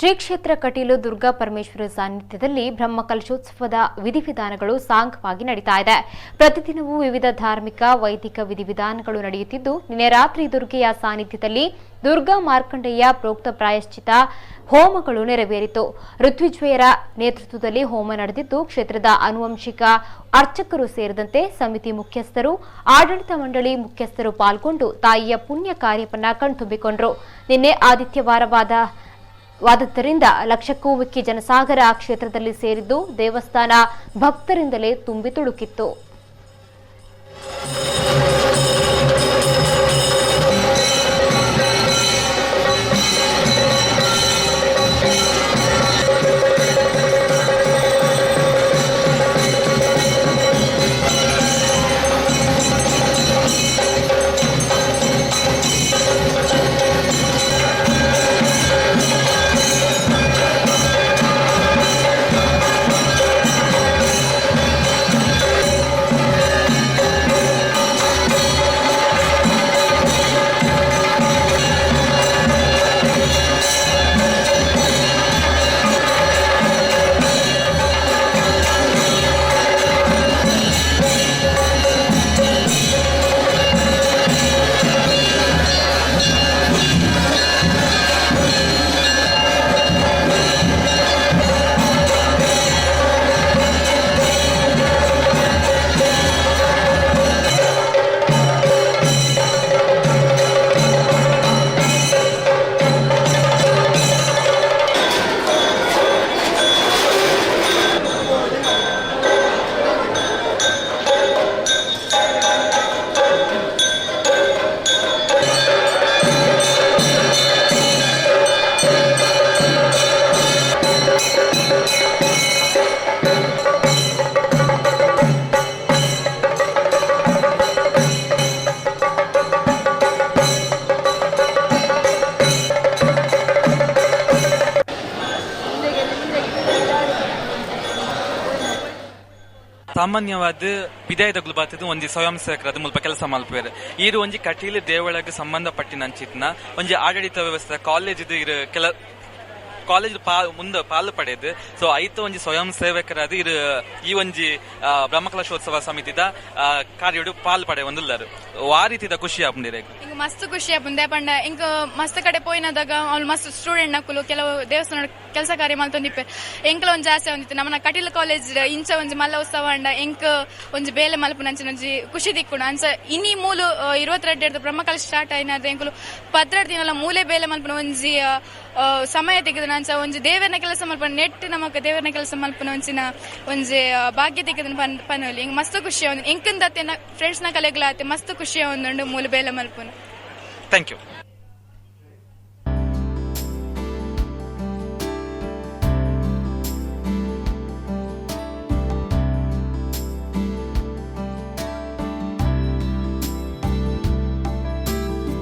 ಶ್ರೀ ಕ್ಷೇತ್ರ ಕಟೀಲು ದುರ್ಗಾ ಪರಮೇಶ್ವರಿ ಸಾನ್ನಿಧ್ಯದಲ್ಲಿ ಬ್ರಹ್ಮಕಲಶೋತ್ಸವದ ವಿಧಿವಿಧಾನಗಳು ಸಾಂಗವಾಗಿ ನಡೀತಾ ಇದೆ. ಪ್ರತಿದಿನವೂ ವಿವಿಧ ಧಾರ್ಮಿಕ ವೈದಿಕ ವಿಧಿವಿಧಾನಗಳು ನಡೆಯುತ್ತಿದ್ದು, ನಿನ್ನೆ ರಾತ್ರಿ ದುರ್ಗೆಯ ಸಾನ್ನಿಧ್ಯದಲ್ಲಿ ದುರ್ಗಾ ಮಾರ್ಕಂಡೇಯ ಪ್ರೋಕ್ತ ಪ್ರಾಯಶ್ಚಿತ ಹೋಮಗಳು ನೆರವೇರಿತು. ಋತ್ವಿಜಯರ ನೇತೃತ್ವದಲ್ಲಿ ಹೋಮ ನಡೆದಿದ್ದು, ಕ್ಷೇತ್ರದ ಆನುವಂಶಿಕ ಅರ್ಚಕರು ಸೇರಿದಂತೆ ಸಮಿತಿ ಮುಖ್ಯಸ್ಥರು, ಆಡಳಿತ ಮಂಡಳಿ ಮುಖ್ಯಸ್ಥರು ಪಾಲ್ಗೊಂಡು ತಾಯಿಯ ಪುಣ್ಯ ಕಾರ್ಯವನ್ನ ಕಣ್ತುಂಬಿಕೊಂಡರು. ನಿನ್ನೆ ಆದಿತ್ಯವಾದದ್ದರಿಂದ ಲಕ್ಷಕ್ಕೂ ಮಿಕ್ಕಿ ಜನಸಾಗರ ಕ್ಷೇತ್ರದಲ್ಲಿ ಸೇರಿದ್ದು, ದೇವಸ್ಥಾನ ಭಕ್ತರಿಂದಲೇ ತುಂಬಿ ತುಳುಕಿತ್ತು. ಸಾಮಾನ್ಯವಾದ ವಿದಾಯದಗಳು ಬರ್ತದೆ ಒಂಜಿ ಸ್ವಯಂ ಸೇವಕರದ ಮೂಲಕ ಕೆಲಸ ಮಲ್ಪೇರು ಇರು ಒಂಜಿ ಕಟೀಲು ದೇವಳಗೆ ಸಂಬಂಧಪಟ್ಟಿನಂಚಿತ್ನ ಒಂಜಿ ಆಡಳಿತ ವ್ಯವಸ್ಥೆ ಕಾಲೇಜ್ ಕಾಲೇಜ್ ಮುಂದೆ ಪಾಲು ಪಡೆದು ಸೊ ಐತ ಒಂಜಿ ಸ್ವಯಂ ಸೇವಕರಾದ ಇರು ಈ ಒಂಜಿ ಬ್ರಹ್ಮಕಲಶೋತ್ಸವ ಸಮಿತಿದ ಕಾರ್ಯಡು ಪಾಲು ಪಡೆ ಒಂದುಲ್ಲರು ಆ ರೀತಿದ ಖುಷಿ ಆಪುಂಡಿರ ಇಂಕ ಮಸ್ತ್ ಖುಷಿ ಆಪುಂದೆ ಪಂಡ ಇಂಕ ಮಸ್ತ್ ಕಡೆ ಪೋಯಿನದಾಗ ಅವ್ಲು ಮಸ್ತ್ ಸ್ಟೂಡೆಂಟ್ ನಕುಲು ಕೆಲವು ದೇವಸ್ಥಾನ ಕೆಲಸ ಕಾರ್ಯ ಮಲ್ತೊಂದಿಪ್ಪೆ ಎಂಕಲ ಒಂಜಿ ಆಸೆ ಹೊಂದಿತ್ತು ನಮ್ಮನ ಕಟೀಲು ಕಾಲೇಜ್ ಇಂಚ ಒಂಜಿ ಮಲ್ಲ ಉತ್ಸವ ಅಂಡ ಎಂಕ್ ಒಂಜಿ ಬೇಲೆ ಮಲ್ಪುನ ಅಂಚಿನ ಒಂಜಿ ಖುಷಿ ದಿಕ್ಕುಂಡು ಅಂಚ ಇನ್ನಿ ಮೂಲು 22 ಬ್ರಹ್ಮಕಲಶ ಸ್ಟಾರ್ಟ್ ಆಯ್ನದ ಎಂಕುಲು 12 ದಿನಲ ಮೂಲೆ ಬೇಲೆ ಮಲ್ಪುನ ಒಂಜಿ ಸಮಯ ತೆಗೆದ ಅಂಚ ಒಂಜಿ ದೇವರನ ಕೆಲಸ ಮಲ್ಪನ ನೆಟ್ ನಮಕ್ ದೇವರನ ಕೆಲಸ ಮಲ್ಪನ ಒಂಚಿನ ಒಂಜಿ ಭಾಗ್ಯ ತೆಗೆದ ಪನೋಲಿ ಇಂಕ ಮಸ್ತ್ ಖುಷಿ ಎಂಕಂದತ್ತೆ ಫ್ರೆಂಡ್ಸ್ ನ ಕಲೆಗಳಾತೆ ಮಸ್ತ್ ಖುಷಿ ಒಂದುಂಡು ಮೂಲ ಬೇಲೆ ಮಲ್ಪುನ. Thank you.